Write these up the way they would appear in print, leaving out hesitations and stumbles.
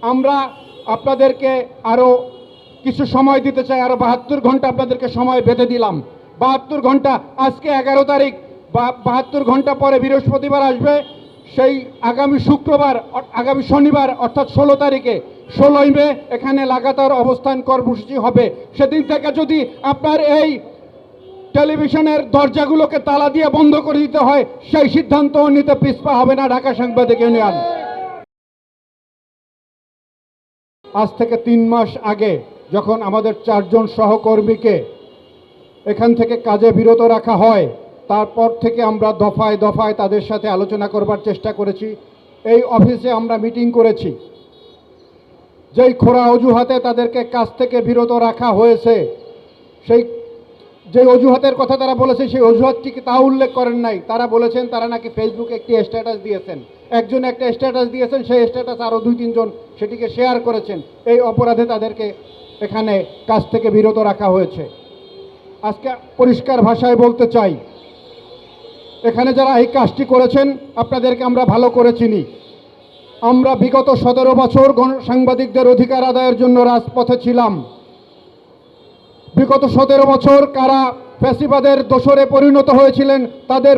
আমরা আপনাদেরকে আরও কিছু সময় দিতে চাই, আরও 72 ঘন্টা আপনাদেরকে সময় বেঁধে দিলাম। 72 ঘন্টা, আজকে 11 তারিখ, 72 ঘন্টা পরে বৃহস্পতিবার আসবে, সেই আগামী শুক্রবার, আগামী শনিবার অর্থাৎ 16 তারিখে 16ই মে এখানে লাগাতার অবস্থান কর্মসূচি হবে। সেদিন থেকে যদি আপনার এই টেলিভিশনের দরজাগুলোকে তালা দিয়ে বন্ধ করে দিতে হয়, সেই সিদ্ধান্ত নিতে পিছপা হবে না ঢাকা সাংবাদিক ইউনিয়ন। আজ থেকে 3 মাস আগে যখন আমাদের 4 জন সহকর্মীকে এখান থেকে কাজে বিরত রাখা হয়, তারপর থেকে আমরা দফায় দফায় তাদের সাথে আলোচনা করবার চেষ্টা করেছি। এই অফিসে আমরা মিটিং করেছি। যেই খোঁড়া অজুহাতে তাদেরকে কাজ থেকে বিরত রাখা হয়েছে, সেই যে অজুহাতের কথা তারা বলেছে, সেই অজুহাতটিকে তা উল্লেখ করেন নাই। তারা বলেছেন তারা নাকি ফেসবুকে একটি স্ট্যাটাস দিয়েছেন, একজন একটা স্ট্যাটাস দিয়েছেন, সেই স্ট্যাটাস আরও 2-3 জন সেটিকে শেয়ার করেছেন। এই অপরাধে তাদেরকে এখানে কাজ থেকে বিরত রাখা হয়েছে। আজকে পরিষ্কার ভাষায় বলতে চাই, এখানে যারা এই কাজটি করেছেন আপনাদেরকে আমরা ভালো করে চিনি। আমরা বিগত 17 বছর সাংবাদিকদের অধিকার আদায়ের জন্য রাজপথে ছিলাম। বিগত 17 বছর কারা ফ্যাসিবাদের দোসরে পরিণত হয়েছিলেন তাদের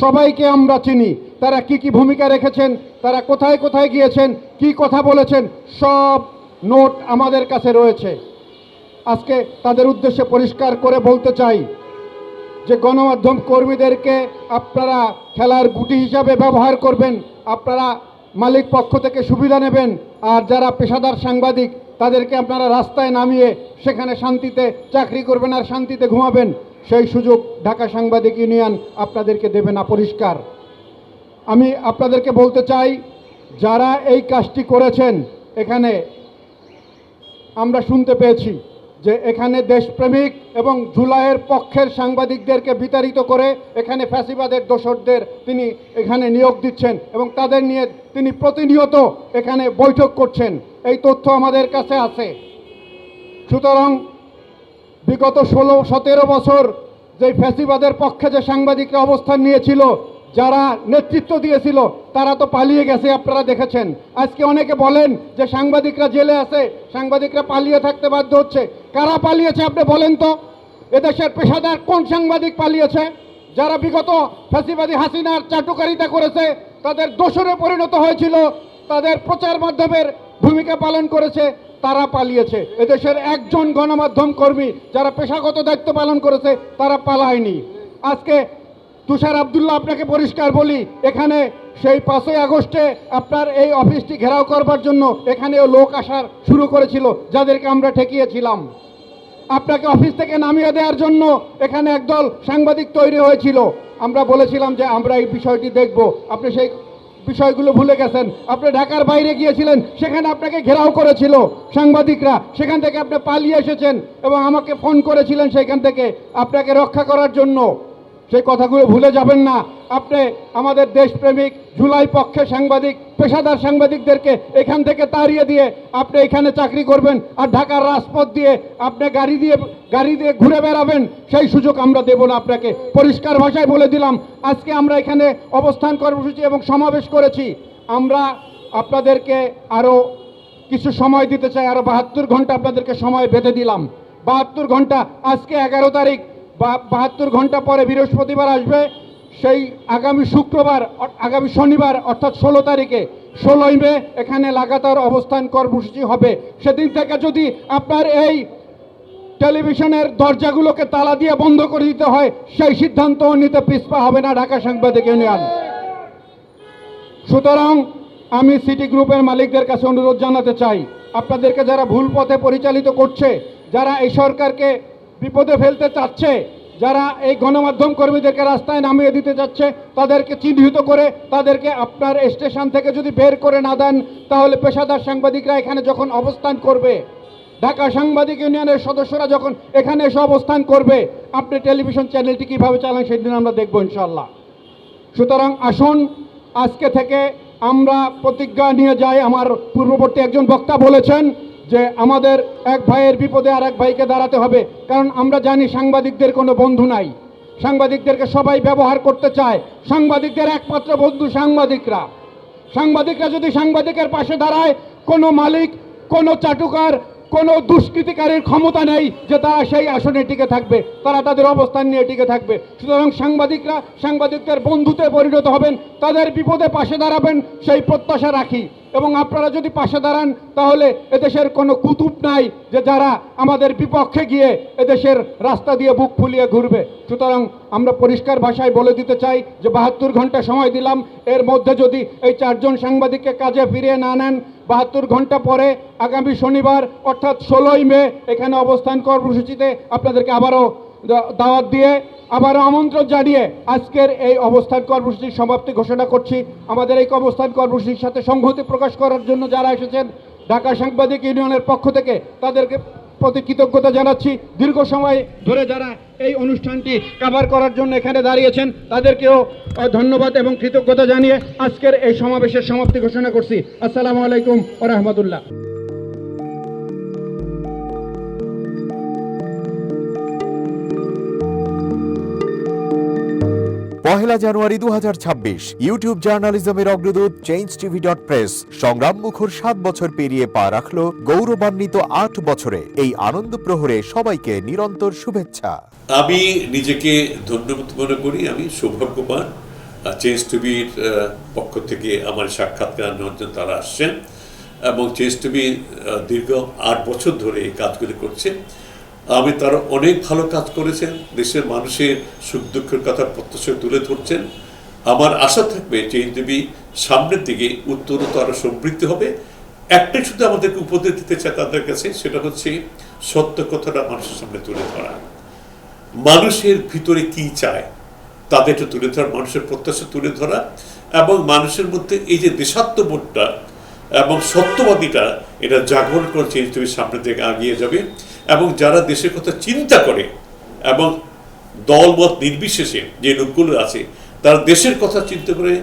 সবাইকে আমরা চিনি। তারা কি কি ভূমিকা রেখেছেন, তারা কোথায় কোথায় গিয়েছেন, কি কথা বলেছেন, সব নোট আমাদের কাছে রয়েছে। আজকে তাদের উদ্দেশ্যে পরিষ্কার করে বলতে চাই যে গণমাধ্যম কর্মীদেরকে আপনারা খেলার গুটি হিসাবে ব্যবহার করবেন, আপনারা মালিক পক্ষ থেকে সুবিধা নেবেন, আর যারা পেশাদার সাংবাদিক তাদেরকে আপনারা রাস্তায় নামিয়ে সেখানে শান্তিতে চাকরি করবেন আর শান্তিতে ঘুমাবেন, সেই সুযোগ ঢাকা সাংবাদিক ইউনিয়ন আপনাদেরকে দেবে না। পরিষ্কার আমি আপনাদেরকে বলতে চাই, যারা এই কাজটি করেছেন, এখানে আমরা শুনতে পেয়েছি যে এখানে দেশপ্রেমিক এবং জুলাইয়ের পক্ষের সাংবাদিকদেরকে বিতাড়িত করে এখানে ফ্যাসিবাদের দোসরদের তিনি এখানে নিয়োগ দিচ্ছেন এবং তাদের নিয়ে তিনি প্রতিনিয়ত এখানে বৈঠক করছেন। এই তথ্য আমাদের কাছে আছে। সুতরাং বিগত 16-17 বছর যে ফ্যাসিবাদের পক্ষে যে সাংবাদিকরা অবস্থান নিয়েছিল, যারা নেতৃত্ব দিয়েছিল, তারা তো পালিয়ে গেছে, আপনারা দেখেছেন। আজকে অনেকে বলেন যে সাংবাদিকরা জেলে আছে, সাংবাদিকরা পালিয়ে থাকতে বাধ্য হচ্ছে। কারা পালিয়েছে আপনি বলেন তো? এদেশের পেশাদার কোন সাংবাদিক পালিয়েছে? যারা বিগত ফ্যাসিবাদী হাসিনার চাটুকারিতা করেছে, তাদের দোসরে পরিণত হয়েছিল, তাদের প্রচার মাধ্যমের ভূমিকা পালন করেছে, তারা পালিয়েছে। এদেশের একজন গণমাধ্যম কর্মী যারা পেশাগত দায়িত্ব পালন করেছে তারা পালায়নি। আজকে তুষার আব্দুল্লাহ, আপনাকে পরিষ্কার বলি, এখানে সেই 5ই আগস্টে আপনার এই অফিসটি ঘেরাও করবার জন্য এখানেও লোক আসার শুরু করেছিল, যাদেরকে আমরা ঠেকিয়েছিলাম। আপনাকে অফিস থেকে নামিয়ে দেওয়ার জন্য এখানে একদল সাংবাদিক তৈরি হয়েছিল। আমরা বলেছিলাম যে আমরা এই বিষয়টি দেখব। আপনি সেই বিষয়গুলো ভুলে গেছেন। আপনি ঢাকার বাইরে গিয়েছিলেন, সেখানে আপনাকে ঘেরাও করেছিল সাংবাদিকরা, সেখান থেকে আপনি পালিয়ে এসেছেন এবং আমাকে ফোন করেছিলেন সেখান থেকে আপনাকে রক্ষা করার জন্য। সেই কথাগুলো ভুলে যাবেন না। আপনি আমাদের দেশপ্রেমিক জুলাই পক্ষে সাংবাদিক, পেশাদার সাংবাদিকদেরকে এখান থেকে তাড়িয়ে দিয়ে আপনি এখানে চাকরি করবেন আর ঢাকার রাজপথ দিয়ে আপনি গাড়ি দিয়ে ঘুরে বেড়াবেন, সেই সুযোগ আমরা দেব না আপনাকে। পরিষ্কার ভাষায় বলে দিলাম। আজকে আমরা এখানে অবস্থান কর্মসূচি এবং সমাবেশ করেছি। আমরা আপনাদেরকে আরও কিছু সময় দিতে চাই, আরও 72 ঘন্টা আপনাদেরকে সময় বেঁধে দিলাম। 72 ঘন্টা, আজকে 11 তারিখ, 72 ঘন্টা পরে বৃহস্পতিবার আসবে, সেই আগামী শুক্রবার, আগামী শনিবার অর্থাৎ 16 তারিখে 16ই মে এখানে লাগাতার অবস্থান কর্মসূচি হবে। সেদিন থেকে যদি আপনার এই টেলিভিশনের দরজাগুলোকে তালা দিয়ে বন্ধ করে দিতে হয়, সেই সিদ্ধান্ত নিতে পিছপা হবে না ঢাকা সাংবাদিক ইউনিয়ন। সুতরাং আমি সিটি গ্রুপের মালিকদের কাছে অনুরোধ জানাতে চাই, আপনাদেরকে যারা ভুল পথে পরিচালিত করছে, যারা এই সরকারকে বিপদে ফেলতে চাচ্ছে, যারা এই গণমাধ্যম কর্মীদেরকে রাস্তায় নামিয়ে দিতে চাচ্ছে, তাদেরকে চিহ্নিত করে তাদেরকে আপনার স্টেশন থেকে যদি বের করে না দেন, তাহলে পেশাদার সাংবাদিকরা এখানে যখন অবস্থান করবে, ঢাকা সাংবাদিক ইউনিয়নের সদস্যরা যখন এখানে এসে অবস্থান করবে, আপনি টেলিভিশন চ্যানেলটি কীভাবে চালান সেদিন আমরা দেখব ইনশাআল্লাহ। সুতরাং আসুন আজকে থেকে আমরা প্রতিজ্ঞা নিয়ে যাই। আমার পূর্ববর্তী একজন বক্তা বলেছেন যে আমাদের এক ভাইয়ের বিপদে আর এক ভাইকে দাঁড়াতে হবে, কারণ আমরা জানি সাংবাদিকদের কোনো বন্ধু নাই। সাংবাদিকদেরকে সবাই ব্যবহার করতে চায়। সাংবাদিকদের একমাত্র বন্ধু সাংবাদিকরা। সাংবাদিকরা যদি সাংবাদিকের পাশে দাঁড়ায়, কোনো মালিক, কোনো চাটুকার, কোনো দুষ্কৃতিকারীর ক্ষমতা নেই যে তারা সেই আসনে টিকে থাকবে, তারা তাদের অবস্থান নিয়ে টিকে থাকবে। সুতরাং সাংবাদিকরা সাংবাদিকদের বন্ধুতে পরিণত হবেন, তাদের বিপদে পাশে দাঁড়াবেন, সেই প্রত্যাশা রাখি। এবং আপনারা যদি পাশে দাঁড়ান তাহলে এদেশের কোনো কুতুব নাই যে যারা আমাদের বিপক্ষে গিয়ে এদেশের রাস্তা দিয়ে বুক ফুলিয়ে ঘুরবে। সুতরাং আমরা পরিষ্কার ভাষায় বলে দিতে চাই যে 72 ঘন্টা সময় দিলাম, এর মধ্যে যদি এই 4 জন সাংবাদিককে কাজে ফিরিয়ে না নেন, 72 ঘন্টা পরে আগামী শনিবার অর্থাৎ 16ই মে এখানে অবস্থান কর্মসূচিতে আপনাদেরকে আবারও দাওয়াত দিয়ে, আবারও আমন্ত্রণ জানিয়ে আজকের এই অবস্থান কর্মসূচির সমাপ্তি ঘোষণা করছি। আমাদের এই অবস্থান কর্মসূচির সাথে সংহতি প্রকাশ করার জন্য যারা এসেছেন ঢাকা সাংবাদিক ইউনিয়নের পক্ষ থেকে তাদেরকে প্রতি কৃতজ্ঞতা জানাচ্ছি। দীর্ঘ সময় ধরে যারা এই অনুষ্ঠানটি কভার করার জন্য এখানে দাঁড়িয়েছেন তাদেরকেও ধন্যবাদ এবং কৃতজ্ঞতা জানিয়ে আজকের এই সমাবেশের সমাপ্তি ঘোষণা করছি। আসসালামু আলাইকুম ওয়া রাহমাতুল্লাহ। পহেলা জানুয়ারি 2026 ইউটিউব জার্নালিজমের অগ্রদূত changeTV.press সংগ্রাম মুখর 7 বছর পেরিয়ে পা রাখলো গৌরবান্বিত 8 বছরে। এই আনন্দ প্রহরে সবাইকে নিরন্তর শুভেচ্ছা। আমি নিজেকে ধন্যবাদ মনে করি, আমি সৌভাগ্যবান চেঞ্জ টিভির পক্ষ থেকে আমার সাক্ষাৎকার নেওয়ার জন্য তারা আসছেন এবং চেঞ্জ টিভি দীর্ঘ 8 বছর ধরে এই কাজগুলি করছে। আমি তারা অনেক ভালো কাজ করেছেন, দেশের মানুষের সুখ দুঃখের কথা প্রত্যক্ষ তুলে ধরছেন। আমার আশা থাকবে চেঞ্জ টিভি সামনের দিকে উত্তরোত্তর আরও সমৃদ্ধ হবে। একটাই শুধু আমাদেরকে উপদেশ দিতে চায় তাদের কাছে, সেটা হচ্ছে সত্য কথাটা মানুষের সামনে তুলে ধরা, মানুষের ভিতরে কি চায় তাদেরটা তুলে ধরা, মানুষের প্রত্যাশা তুলে ধরা এবং মানুষের মধ্যে এই যে দেশাত্মবোধটা এবং সত্যবাদীটা এটা জাগরণ করে চেঞ্জ টিভির সামনের দিকে এগিয়ে যাবে। এবং যারা দেশের কথা চিন্তা করে এবং দলমত নির্বিশেষে যে লোকগুলো আছে তারা দেশের কথা চিন্তা করে,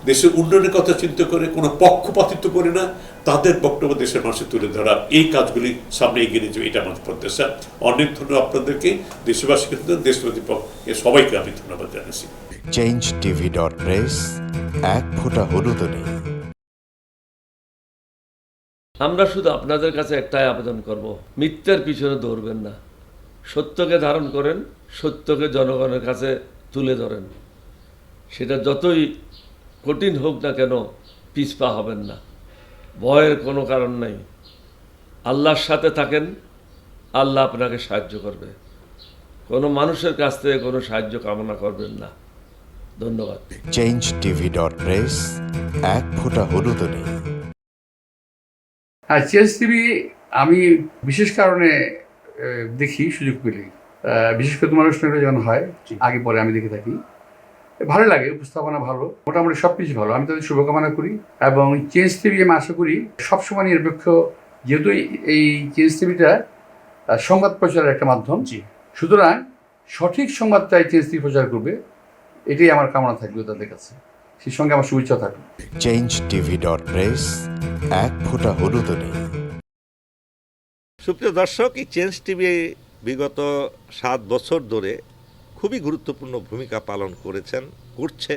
দেশের উন্নয়নের কথা চিন্তা করে, কোনো পক্ষপাতিত্ব করে না, তাদের বক্তব্য দেশের মানুষের তুলে ধরা, এই কাজগুলি সামনে এগিয়ে নিয়ে যাবে, এটা আমাদের প্রত্যাশা। অনেক ধন্যবাদ আপনাদেরকে, দেশবাসীকে, দেশবাসী সবাইকে আমি ধন্যবাদ জানাচ্ছি। changeTV.press এক ফোঁটা হলুদ নেই। আমরা শুধু আপনাদের কাছে একটাই আবেদন করব, মিথ্যার পিছনে দৌড়বেন না, সত্যকে ধারণ করেন, সত্যকে জনগণের কাছে তুলে ধরেন। সেটা যতই কঠিন হোক না কেন পিছপা হবেন না, ভয়ের কোনো কারণ নেই। আল্লাহর সাথে থাকেন, আল্লাহ আপনাকে সাহায্য করবে। কোনো মানুষের কাছ থেকে কোনো সাহায্য কামনা করবেন না। ধন্যবাদ। changeTV.press এক ফোঁটা হলুদ নেই। হ্যাঁ, চেঞ্জ টিভি আমি বিশেষ কারণে দেখি সুযোগ পেলে, বিশেষ করে তোমার অনুষ্ঠানটা যখন হয় আগে পরে আমি দেখে থাকি, ভালো লাগে, উপস্থাপনা ভালো, মোটামুটি সব কিছু ভালো। আমি তাদের শুভকামনা করি এবং চেঞ্জ টিভি আমি আশা করি সবসময় নিরপেক্ষ, যেহেতু এই চেঞ্জ টিভিটা সংবাদ প্রচারের একটা মাধ্যম, সুতরাং সঠিক সংবাদটাই চেঞ্জ টিভি প্রচার করবে, এটাই আমার কামনা থাকবে তাদের কাছে, সেই সঙ্গে আমার শুভেচ্ছা থাকবে। changeTV.press এক ফোঁটা হলুদ নেই। সুপ্রিয় দর্শক, এই চেঞ্জ টিভি বিগত 7 বছর ধরে খুবই গুরুত্বপূর্ণ ভূমিকা পালন করছে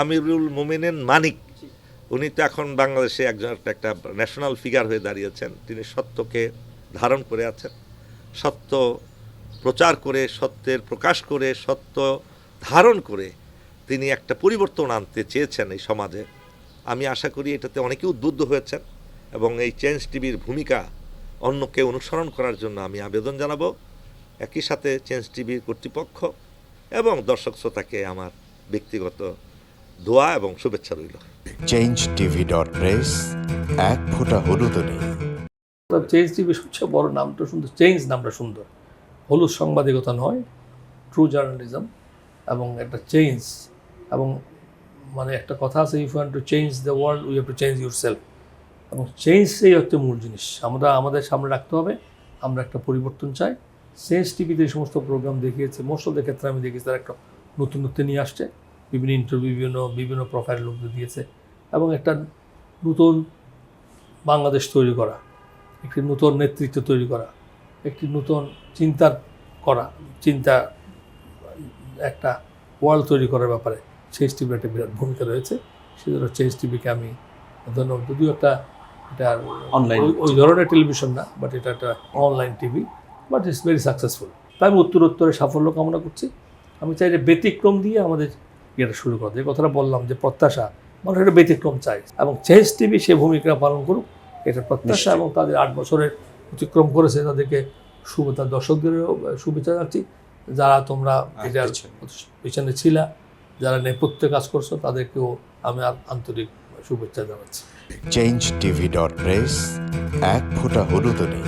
আমিরুল মোমিনিন মানিক। উনি তো এখন বাংলাদেশে একটা ন্যাশনাল ফিগার হয়ে দাঁড়িয়েছেন। তিনি সত্যকে ধারণ করে আছেন, সত্য প্রচার করে, সত্যের প্রকাশ করে, সত্য ধারণ করে তিনি একটা পরিবর্তন আনতে চেয়েছেন এই সমাজে। আমি আশা করি এটাতে অনেকে উদ্বুদ্ধ হয়েছেন এবং এই চেঞ্জ টিভির ভূমিকা অন্যকে অনুসরণ করার জন্য আমি আবেদন জানাবো। একই সাথে চেঞ্জ টিভির কর্তৃপক্ষ এবং দর্শক শ্রোতাকে আমার ব্যক্তিগত দোয়া এবং শুভেচ্ছা রইল। changeTV.press এক ফোঁটা হলুদ নেই। চেঞ্জ টিভির সবচেয়ে বড় নামটা সুন্দর, চেঞ্জ নামটা সুন্দর, হলুদ সাংবাদিকতা নয়, ট্রু জার্নালিজম এবং একটা চেঞ্জ। এবং মানে একটা কথা আছে, if you want to change the world we have to change your self. এবং চেঞ্জটাই হচ্ছে মূল জিনিস, আমরা আমাদের সামনে রাখতে হবে। আমরা একটা পরিবর্তন চাই। চেঞ্জ টিভিতে এই সমস্ত প্রোগ্রাম দেখিয়েছে, মোস্ট অফ দ্য ক্ষেত্রে আমি দেখেছি তারা একটা নতুনত্ব নিয়ে আসছে, বিভিন্ন ইন্টারভিউ বিভিন্ন প্রোফাইল লোকদের দিয়েছে এবং একটা নতুন বাংলাদেশ তৈরি করা, একটি নতুন নেতৃত্ব তৈরি করা, একটি নতুন চিন্তা একটা ওয়ার্ল্ড তৈরি করার ব্যাপারে চেঞ্জ টিভির একটা বিরাট ভূমিকা রয়েছে। সেজন্য চেঞ্জ টিভিকে আমি ধন্যবাদ। যদিও একটা এটা Online. ওই ধরনের টেলিভিশন না, বাট এটা একটা online TV, but it's very successful. তাই আমি উত্তরোত্তরে সাফল্য কামনা করছি। আমি চাই যে ব্যতিক্রম দিয়ে আমাদের ইয়েটা শুরু করতে, যে কথাটা বললাম যে প্রত্যাশা, মানুষ একটা ব্যতিক্রম চাই, এবং চেঞ্জ টিভি সে ভূমিকা পালন করুক, এটা প্রত্যাশা। এবং তাদের 8 বছরের অতিক্রম করেছে, তাদেরকে তার দর্শকদেরও শুভেচ্ছা জানাচ্ছি। যারা তোমরা এটার পিছনে ছিলা, যারা নেপথ্যে কাজ করছো, তাদেরকেও আমি আন্তরিক শুভেচ্ছা জানাচ্ছি। changeTV.press, এক ফোঁটা হলুদ নেই।